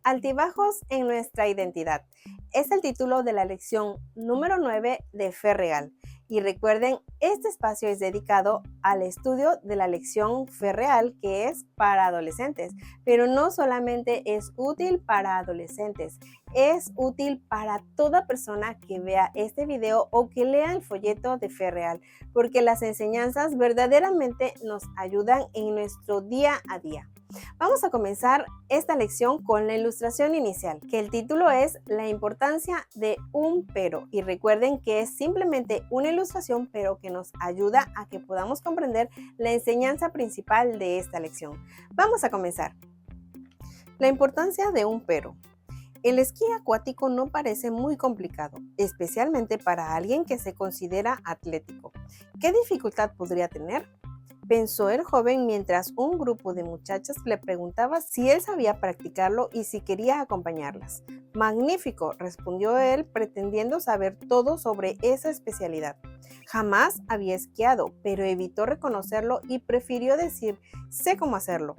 Altibajos en nuestra identidad. Es el título de la lección número 9 de Fe Real. Y recuerden, este espacio es dedicado al estudio de la lección Fe Real, que es para adolescentes. Pero no solamente es útil para adolescentes, es útil para toda persona que vea este video o que lea el folleto de Fe Real, porque las enseñanzas verdaderamente nos ayudan en nuestro día a día. Vamos a comenzar esta lección con la ilustración inicial, que el título es La importancia de un pero. Y recuerden que es simplemente una ilustración, pero que nos ayuda a que podamos comprender la enseñanza principal de esta lección. Vamos a comenzar. La importancia de un pero. El esquí acuático no parece muy complicado, especialmente para alguien que se considera atlético. ¿Qué dificultad podría tener? Pensó el joven mientras un grupo de muchachas le preguntaba si él sabía practicarlo y si quería acompañarlas. Magnífico, respondió él, pretendiendo saber todo sobre esa especialidad. Jamás había esquiado, pero evitó reconocerlo y prefirió decir, sé cómo hacerlo.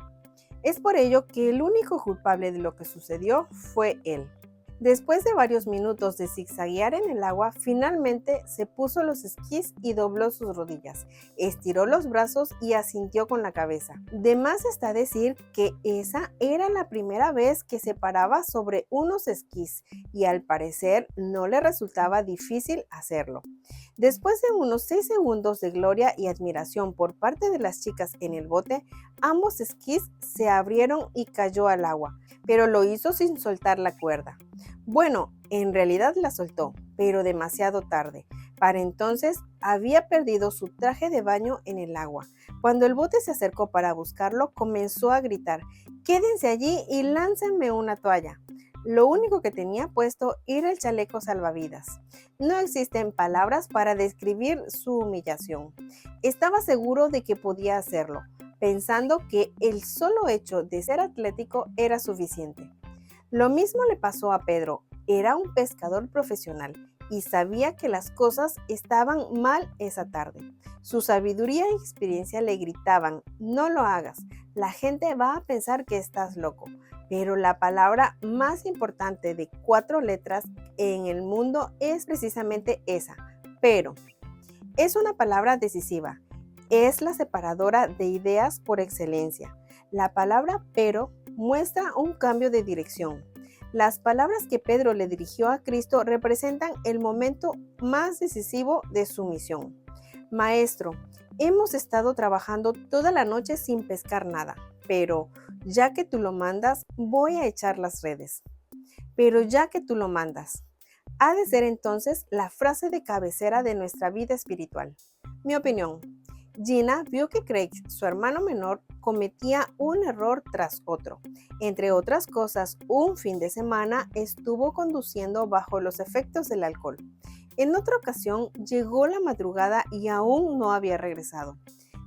Es por ello que el único culpable de lo que sucedió fue él. Después de varios minutos de zigzaguear en el agua, finalmente se puso los esquís y dobló sus rodillas, estiró los brazos y asintió con la cabeza. De más está decir que esa era la primera vez que se paraba sobre unos esquís y al parecer no le resultaba difícil hacerlo. Después de unos 6 segundos de gloria y admiración por parte de las chicas en el bote, ambos esquís se abrieron y cayó al agua, pero lo hizo sin soltar la cuerda. Bueno, en realidad la soltó, pero demasiado tarde. Para entonces había perdido su traje de baño en el agua. Cuando el bote se acercó para buscarlo, comenzó a gritar, «Quédense allí y láncenme una toalla». Lo único que tenía puesto era el chaleco salvavidas. No existen palabras para describir su humillación. Estaba seguro de que podía hacerlo, pensando que el solo hecho de ser atlético era suficiente. Lo mismo le pasó a Pedro. Era un pescador profesional y sabía que las cosas estaban mal esa tarde. Su sabiduría y experiencia le gritaban, no lo hagas, la gente va a pensar que estás loco. Pero la palabra más importante de 4 letras en el mundo es precisamente esa, pero. Es una palabra decisiva, es la separadora de ideas por excelencia. La palabra pero muestra un cambio de dirección. Las palabras que Pedro le dirigió a Cristo representan el momento más decisivo de su misión. Maestro, hemos estado trabajando toda la noche sin pescar nada, pero ya que tú lo mandas, voy a echar las redes. Pero ya que tú lo mandas, ha de ser entonces la frase de cabecera de nuestra vida espiritual. Mi opinión. Gina vio que Craig, su hermano menor, cometía un error tras otro. Entre otras cosas, un fin de semana estuvo conduciendo bajo los efectos del alcohol. En otra ocasión, llegó la madrugada y aún no había regresado.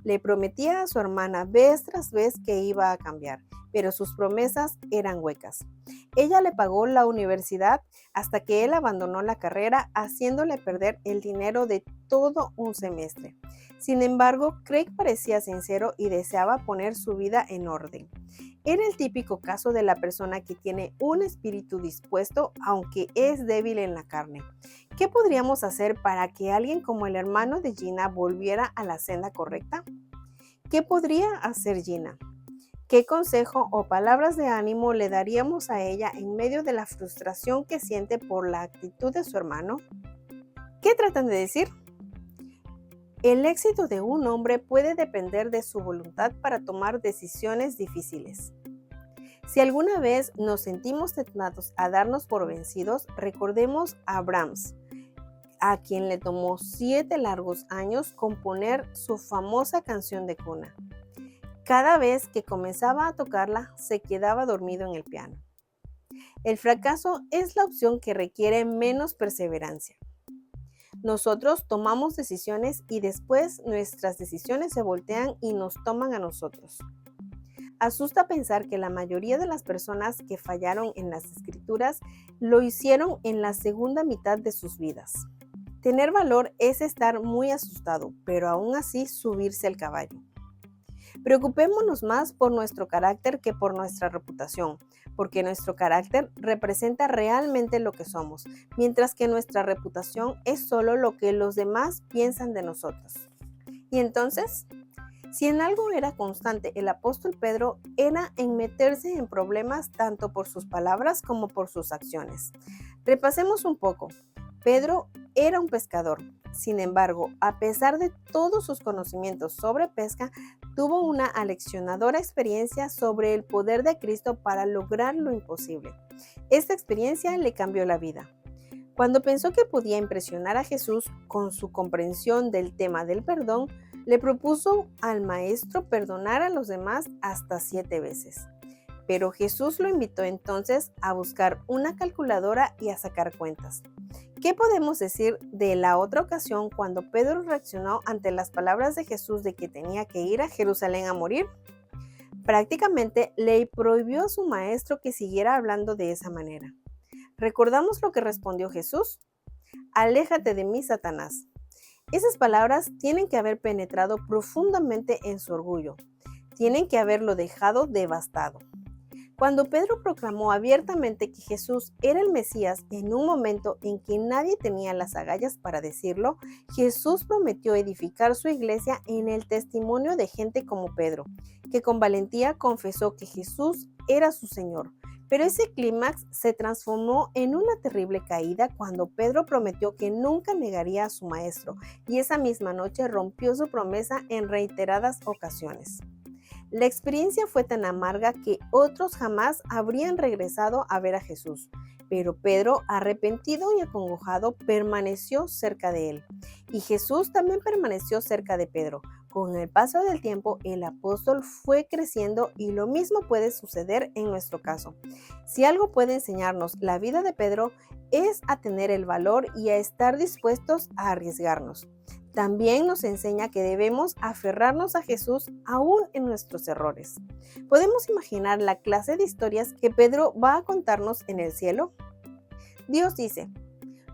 Le prometía a su hermana vez tras vez que iba a cambiar, pero sus promesas eran huecas. Ella le pagó la universidad hasta que él abandonó la carrera, haciéndole perder el dinero de todo un semestre. Sin embargo, Craig parecía sincero y deseaba poner su vida en orden. Era el típico caso de la persona que tiene un espíritu dispuesto, aunque es débil en la carne. ¿Qué podríamos hacer para que alguien como el hermano de Gina volviera a la senda correcta? ¿Qué podría hacer Gina? ¿Qué consejo o palabras de ánimo le daríamos a ella en medio de la frustración que siente por la actitud de su hermano? ¿Qué tratan de decir? El éxito de un hombre puede depender de su voluntad para tomar decisiones difíciles. Si alguna vez nos sentimos tentados a darnos por vencidos, recordemos a Brahms, a quien le tomó 7 largos años componer su famosa canción de cuna. Cada vez que comenzaba a tocarla, se quedaba dormido en el piano. El fracaso es la opción que requiere menos perseverancia. Nosotros tomamos decisiones y después nuestras decisiones se voltean y nos toman a nosotros. Asusta pensar que la mayoría de las personas que fallaron en las escrituras lo hicieron en la segunda mitad de sus vidas. Tener valor es estar muy asustado, pero aún así subirse al caballo. Preocupémonos más por nuestro carácter que por nuestra reputación, porque nuestro carácter representa realmente lo que somos, mientras que nuestra reputación es solo lo que los demás piensan de nosotros. Y entonces, si en algo era constante el apóstol Pedro, era en meterse en problemas tanto por sus palabras como por sus acciones. Repasemos un poco. Pedro era un pescador. Sin embargo, a pesar de todos sus conocimientos sobre pesca, tuvo una aleccionadora experiencia sobre el poder de Cristo para lograr lo imposible. Esta experiencia le cambió la vida. Cuando pensó que podía impresionar a Jesús con su comprensión del tema del perdón, le propuso al maestro perdonar a los demás hasta 7 veces. Pero Jesús lo invitó entonces a buscar una calculadora y a sacar cuentas. ¿Qué podemos decir de la otra ocasión cuando Pedro reaccionó ante las palabras de Jesús de que tenía que ir a Jerusalén a morir? Prácticamente le prohibió a su maestro que siguiera hablando de esa manera. ¿Recordamos lo que respondió Jesús? Aléjate de mí, Satanás. Esas palabras tienen que haber penetrado profundamente en su orgullo. Tienen que haberlo dejado devastado. Cuando Pedro proclamó abiertamente que Jesús era el Mesías en un momento en que nadie tenía las agallas para decirlo, Jesús prometió edificar su iglesia en el testimonio de gente como Pedro, que con valentía confesó que Jesús era su Señor. Pero ese clímax se transformó en una terrible caída cuando Pedro prometió que nunca negaría a su maestro y esa misma noche rompió su promesa en reiteradas ocasiones. La experiencia fue tan amarga que otros jamás habrían regresado a ver a Jesús, pero Pedro, arrepentido y acongojado, permaneció cerca de él. Y Jesús también permaneció cerca de Pedro. Con el paso del tiempo, el apóstol fue creciendo y lo mismo puede suceder en nuestro caso. Si algo puede enseñarnos la vida de Pedro es a tener el valor y a estar dispuestos a arriesgarnos. También nos enseña que debemos aferrarnos a Jesús aún en nuestros errores. ¿Podemos imaginar la clase de historias que Pedro va a contarnos en el cielo? Dios dice: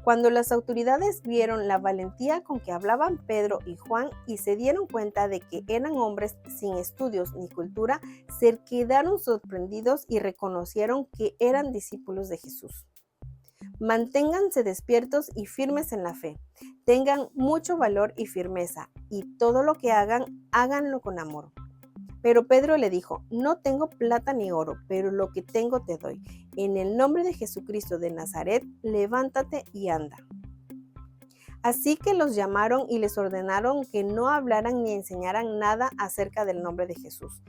cuando las autoridades vieron la valentía con que hablaban Pedro y Juan y se dieron cuenta de que eran hombres sin estudios ni cultura, se quedaron sorprendidos y reconocieron que eran discípulos de Jesús. Manténganse despiertos y firmes en la fe. Tengan mucho valor y firmeza, y todo lo que hagan, háganlo con amor. Pero Pedro le dijo: no tengo plata ni oro, pero lo que tengo te doy. En el nombre de Jesucristo de Nazaret, levántate y anda. Así que los llamaron y les ordenaron que no hablaran ni enseñaran nada acerca del nombre de Jesús.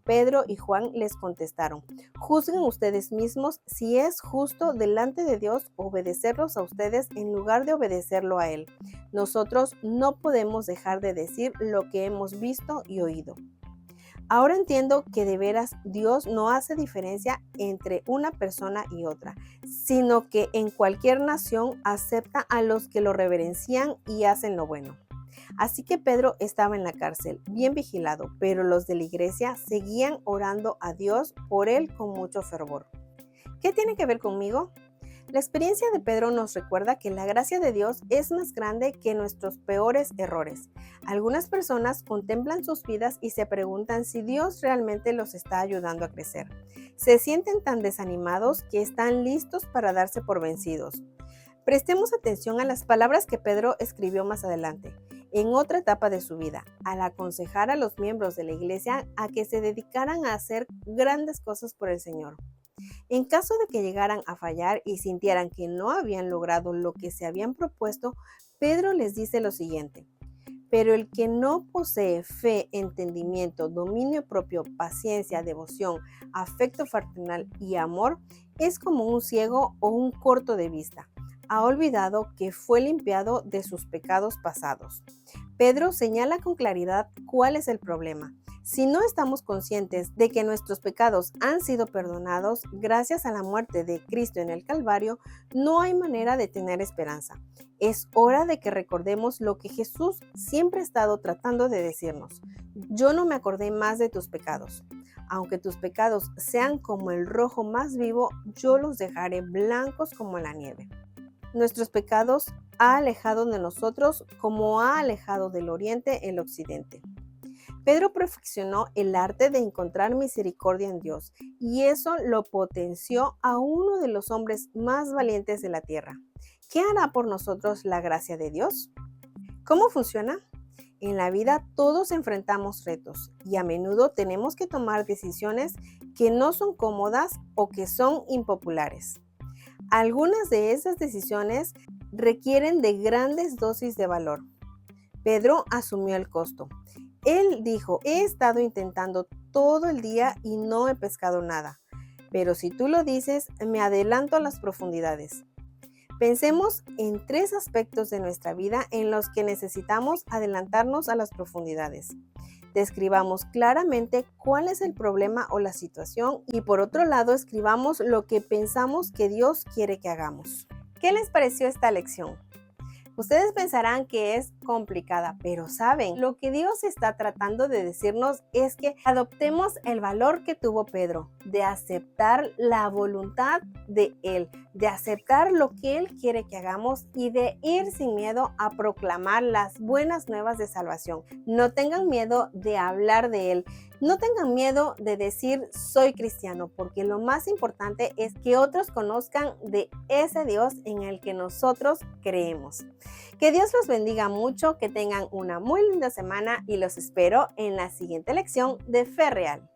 Pedro y Juan les contestaron: juzguen ustedes mismos si es justo delante de Dios obedecerlos a ustedes en lugar de obedecerlo a Él. Nosotros no podemos dejar de decir lo que hemos visto y oído. Ahora entiendo que de veras Dios no hace diferencia entre una persona y otra, sino que en cualquier nación acepta a los que lo reverencian y hacen lo bueno. Así que Pedro estaba en la cárcel, bien vigilado, pero los de la iglesia seguían orando a Dios por él con mucho fervor. ¿Qué tiene que ver conmigo? La experiencia de Pedro nos recuerda que la gracia de Dios es más grande que nuestros peores errores. Algunas personas contemplan sus vidas y se preguntan si Dios realmente los está ayudando a crecer. Se sienten tan desanimados que están listos para darse por vencidos. Prestemos atención a las palabras que Pedro escribió más adelante, en otra etapa de su vida, al aconsejar a los miembros de la iglesia a que se dedicaran a hacer grandes cosas por el Señor. En caso de que llegaran a fallar y sintieran que no habían logrado lo que se habían propuesto, Pedro les dice lo siguiente: pero el que no posee fe, entendimiento, dominio propio, paciencia, devoción, afecto fraternal y amor, es como un ciego o un corto de vista. Ha olvidado que fue limpiado de sus pecados pasados. Pedro señala con claridad cuál es el problema. Si no estamos conscientes de que nuestros pecados han sido perdonados gracias a la muerte de Cristo en el Calvario, no hay manera de tener esperanza. Es hora de que recordemos lo que Jesús siempre ha estado tratando de decirnos: yo no me acordé más de tus pecados. Aunque tus pecados sean como el rojo más vivo, yo los dejaré blancos como la nieve. Nuestros pecados ha alejado de nosotros como ha alejado del oriente el occidente. Pedro perfeccionó el arte de encontrar misericordia en Dios y eso lo potenció a uno de los hombres más valientes de la tierra. ¿Qué hará por nosotros la gracia de Dios? ¿Cómo funciona? En la vida todos enfrentamos retos y a menudo tenemos que tomar decisiones que no son cómodas o que son impopulares. Algunas de esas decisiones requieren de grandes dosis de valor. Pedro asumió el costo. Él dijo, he estado intentando todo el día y no he pescado nada, pero si tú lo dices, me adelanto a las profundidades. Pensemos en 3 aspectos de nuestra vida en los que necesitamos adelantarnos a las profundidades. Describamos claramente cuál es el problema o la situación y por otro lado escribamos lo que pensamos que Dios quiere que hagamos. ¿Qué les pareció esta lección? Ustedes pensarán que es complicada, pero saben, lo que Dios está tratando de decirnos es que adoptemos el valor que tuvo Pedro, de aceptar la voluntad de Él, de aceptar lo que Él quiere que hagamos y de ir sin miedo a proclamar las buenas nuevas de salvación. No tengan miedo de hablar de Él. No tengan miedo de decir soy cristiano, porque lo más importante es que otros conozcan de ese Dios en el que nosotros creemos. Que Dios los bendiga mucho, que tengan una muy linda semana y los espero en la siguiente lección de Fe Real.